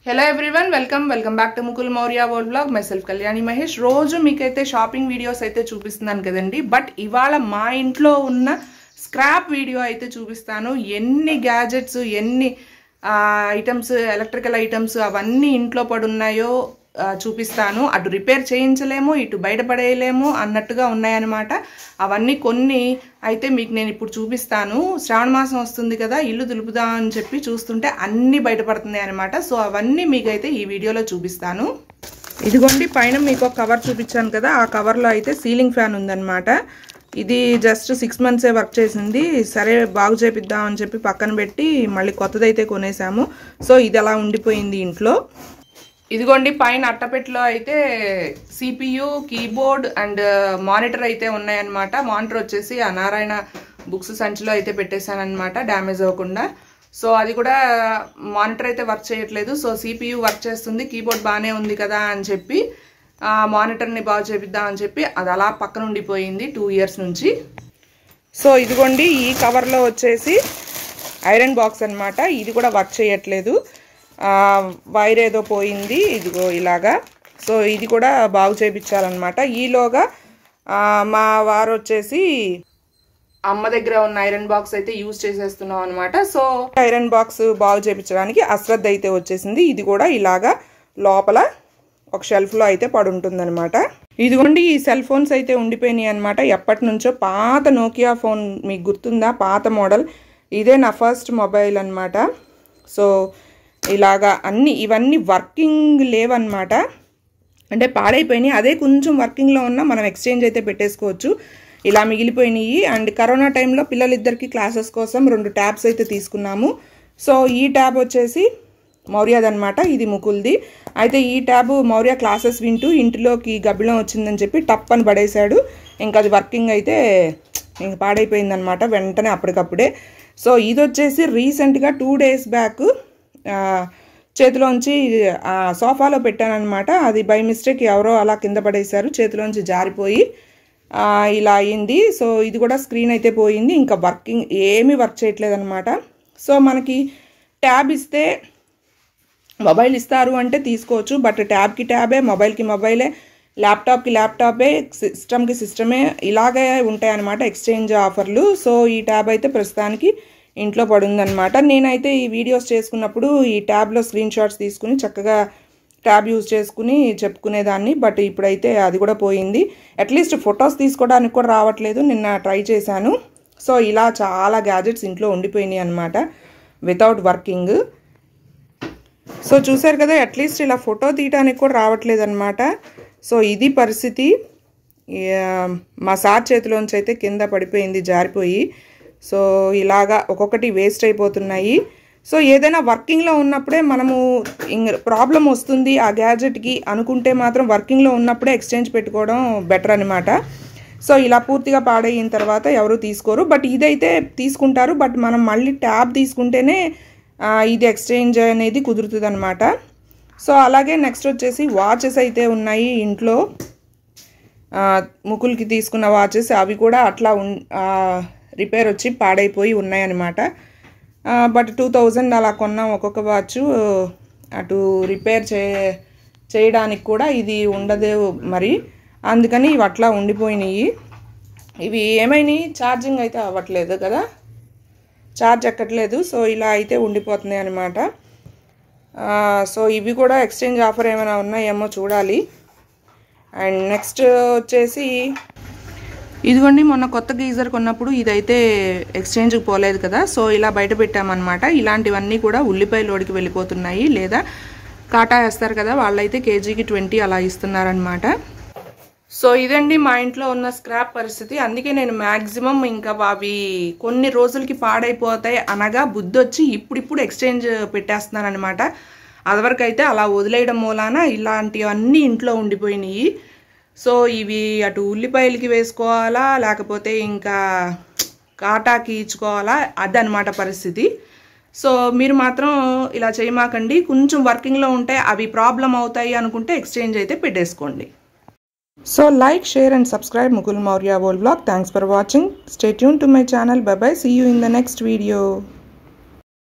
Hello everyone, welcome back to Mukul Maurya World Vlog. Myself Kalyani Mahesh. రోజు మీకైతే shopping videos అయితే చూపిస్తున్నాను కదండి. బట్ ఇవాళ మా ఇంట్లో ఉన్న స్క్రాప్ వీడియో అయితే చూపిస్తాను. ఎన్ని గ్యాజెట్స్, ఎన్ని ఐటమ్స్, ఎలక్ట్రికల్ ఐటమ్స్ అవన్నీ ఇంట్లో పడున్నాయో చూపిస్తాను. అటు రిపేర్ చేయించలేము, ఇటు బయటపడేయలేము అన్నట్టుగా ఉన్నాయన్నమాట. అవన్నీ కొన్ని అయితే మీకు నేను ఇప్పుడు చూపిస్తాను. శ్రావణ మాసం వస్తుంది కదా, ఇల్లు దులుపుదా అని చెప్పి చూస్తుంటే అన్నీ బయటపడుతున్నాయి అనమాట. సో అవన్నీ మీకైతే ఈ వీడియోలో చూపిస్తాను. ఇదిగోండి, పైన మీకు ఒక కవర్ చూపించాను కదా, ఆ కవర్లో అయితే సీలింగ్ ఫ్యాన్ ఉందన్నమాట. ఇది జస్ట్ 6 months వర్క్ చేసింది. సరే బాగు చేపిద్దాం అని చెప్పి పక్కన పెట్టి మళ్ళీ కొత్తదైతే కొనేసాము. సో ఇది అలా ఉండిపోయింది ఇంట్లో. ఇదిగోండి, పైన అట్టపెట్టలో అయితే CPU, కీబోర్డ్ అండ్ మానిటర్ అయితే ఉన్నాయన్నమాట. మానిటర్ వచ్చేసి ఆ నారాయణ బుక్స్ సంచిలో అయితే పెట్టేశానమాట, డ్యామేజ్ అవ్వకుండా. సో అది కూడా మానిటర్ అయితే వర్క్ చేయట్లేదు. సో CPU వర్క్ చేస్తుంది, కీబోర్డ్ బాగానే ఉంది కదా అని చెప్పి మానిటర్ని బాగు చేపిద్దాం అని చెప్పి అది అలా పక్కన ఉండిపోయింది 2 years నుంచి. సో ఇదిగోండి, ఈ కవర్లో వచ్చేసి ఐరన్ బాక్స్ అనమాట. ఇది కూడా వర్క్ చేయట్లేదు, వైర్ ఏదో పోయింది, ఇదిగో ఇలాగా. సో ఇది కూడా బాగు చేయించాలన్నమాట. ఈలోగా మా వారు వచ్చేసి అమ్మ దగ్గర ఉన్న ఐరన్ బాక్స్ అయితే యూజ్ చేసేస్తున్నాం అనమాట. సో ఐరన్ బాక్స్ బాగు చేయించడానికి అశ్రద్ధ అయితే వచ్చేసింది. ఇది కూడా ఇలాగా లోపల ఒక షెల్ఫ్లో అయితే పడుంటుందన్నమాట. ఇదిగోండి, ఈ సెల్ ఫోన్స్ అయితే ఉండిపోయినాయి అనమాట. ఎప్పటి నుంచో పాత నోకియా ఫోన్, మీకు గుర్తుందా? పాత మోడల్. ఇదే నా ఫస్ట్ మొబైల్ అనమాట. సో ఇలాగా ఇవన్నీ వర్కింగ్ లేవన్నమాట, అంటే పాడైపోయినాయి. అదే కొంచెం వర్కింగ్లో ఉన్నా మనం ఎక్స్చేంజ్ అయితే పెట్టేసుకోవచ్చు. ఇలా మిగిలిపోయినాయి. అండ్ కరోనా టైంలో పిల్లలిద్దరికి క్లాసెస్ కోసం 2 ట్యాబ్స్ అయితే తీసుకున్నాము. సో ఈ ట్యాబ్ వచ్చేసి మౌర్యాది అనమాట, ఇది ముకుల్ది. అయితే ఈ ట్యాబ్ మౌర్య క్లాసెస్ వింటూ ఇంటిలోకి గబ్బిలం వచ్చిందని చెప్పి టప్ అని పడేశాడు. ఇంకా అది వర్కింగ్ అయితే ఇంక పాడైపోయిందనమాట వెంటనే అప్పటికప్పుడే. సో ఇది వచ్చేసి రీసెంట్గా 2 days బ్యాక్ చేతిలోంచి సోఫాలో పెట్టానమాట. అది బై మిస్టేక్ ఎవరో అలా కింద పడేశారు, చేతిలోంచి జారిపోయి ఇలా అయింది. సో ఇది కూడా స్క్రీన్ అయితే పోయింది, ఇంకా వర్కింగ్ ఏమీ వర్క్ చేయట్లేదు అనమాట. సో మనకి ట్యాబ్ ఇస్తే, మొబైల్ ఇస్తారు అంటే తీసుకోవచ్చు. బట్ ట్యాబ్కి ట్యాబే, మొబైల్కి మొబైలే, ల్యాప్టాప్కి ల్యాప్టాపే, సిస్టమ్కి సిస్టమే, ఇలాగే ఉంటాయన్నమాట ఎక్స్చేంజ్ ఆఫర్లు. సో ఈ ట్యాబ్ అయితే ప్రస్తుతానికి ఇంట్లో పడుందనమాట. నేనైతే ఈ వీడియోస్ చేసుకున్నప్పుడు ఈ ట్యాబ్లో స్క్రీన్ షాట్స్ తీసుకుని చక్కగా ట్యాబ్ యూజ్ చేసుకుని చెప్పుకునేదాన్ని. బట్ ఇప్పుడైతే అది కూడా పోయింది. అట్లీస్ట్ ఫొటోస్ తీసుకోవడానికి కూడా రావట్లేదు. నిన్న ట్రై చేశాను. సో ఇలా చాలా గ్యాజెట్స్ ఇంట్లో ఉండిపోయినాయి అనమాట వితౌట్ వర్కింగ్. సో చూసారు కదా, అట్లీస్ట్ ఇలా ఫోటో తీయడానికి కూడా రావట్లేదు అనమాట. సో ఇది పరిస్థితి. మా సార్ చేతిలోంచి అయితే కింద పడిపోయింది జారిపోయి. సో ఇలాగా ఒక్కొక్కటి వేస్ట్ అయిపోతున్నాయి. సో ఏదైనా వర్కింగ్లో ఉన్నప్పుడే మనము ప్రాబ్లం వస్తుంది ఆ గ్యాజెట్కి అనుకుంటే మాత్రం వర్కింగ్లో ఉన్నప్పుడే ఎక్స్చేంజ్ పెట్టుకోవడం బెటర్ అనమాట. సో ఇలా పూర్తిగా పాడైన తర్వాత ఎవరు తీసుకోరు. బట్ ఇదైతే తీసుకుంటారు. బట్ మనం మళ్ళీ ట్యాబ్ తీసుకుంటేనే ఇది ఎక్స్చేంజ్ అనేది కుదురుతుంది అనమాట. సో అలాగే నెక్స్ట్ వచ్చేసి వాచెస్ అయితే ఉన్నాయి ఇంట్లో. ముకుల్కి తీసుకున్న వాచెస్ అవి కూడా అట్లా రిపేర్ వచ్చి పాడైపోయి ఉన్నాయన్నమాట. బట్ 2000 అలా కొన్నాం ఒక్కొక్క వాచ్. అటు రిపేర్ చేయడానికి కూడా ఇది ఉండదు మరి, అందుకని ఇవి అట్లా ఉండిపోయినాయి. ఇవి ఏమైనాయి, ఛార్జింగ్ అయితే అవ్వట్లేదు కదా, ఛార్జ్ ఎక్కట్లేదు. సో ఇలా అయితే ఉండిపోతున్నాయి అన్నమాట. సో ఇవి కూడా ఎక్స్చేంజ్ ఆఫర్ ఏమైనా ఉన్నాయేమో చూడాలి. అండ్ నెక్స్ట్ వచ్చేసి ఇదిగోండి, మొన్న కొత్త గీజర్ కొన్నప్పుడు ఇదైతే ఎక్స్చేంజ్కి పోలేదు కదా. సో ఇలా బయట పెట్టామన్నమాట. ఇలాంటివన్నీ కూడా ఉల్లిపాయ లోడికి వెళ్ళిపోతున్నాయి, లేదా కాటా వేస్తారు కదా, వాళ్ళైతే కేజీకి 20 అలా ఇస్తున్నారనమాట. సో ఇదండి మా ఇంట్లో ఉన్న స్క్రాప్ పరిస్థితి. అందుకే నేను మ్యాక్సిమం ఇంకా అవి కొన్ని రోజులకి పాడైపోతాయి అనగా బుద్ధి వచ్చి ఇప్పుడిప్పుడు ఎక్స్చేంజ్ పెట్టేస్తున్నాను అనమాట. అదివరకు అయితే అలా వదిలేయడం మూలాన ఇలాంటివన్నీ ఇంట్లో ఉండిపోయినాయి. సో ఇవి అటు ఉల్లిపాయలకి వేసుకోవాలా, లేకపోతే ఇంకా కాటాకి ఇచ్చుకోవాలా, అదనమాట పరిస్థితి. సో మీరు మాత్రం ఇలా చేయమాకండి. కొంచెం వర్కింగ్లో ఉంటే అవి ప్రాబ్లం అవుతాయి అనుకుంటే ఎక్స్చేంజ్ అయితే పెట్టేసుకోండి. So like, share and subscribe Mukul Maurya World Vlog. Thanks for watching. Stay tuned to my channel. Bye bye. See you in the next video.